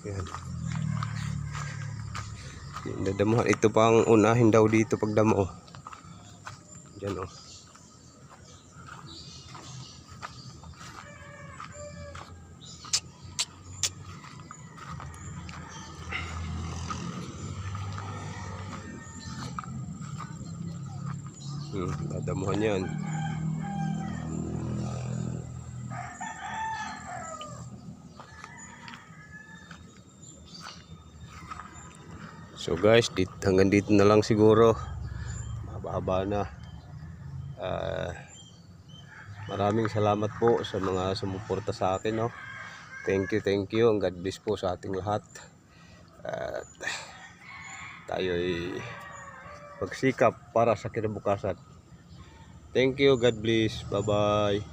Yan. Dadamuhan. Ito pang unahin daw dito pagdamo. Diyan oh. Dadamuhan yan. So guys, hanggang dito na lang siguro. Mahaba na. Maraming salamat po sa mga sumuporta sa akin, no. Thank you, and God bless po sa ating lahat. At tayo'y magsikap para sa kinabukasan. Thank you, God bless. Bye-bye.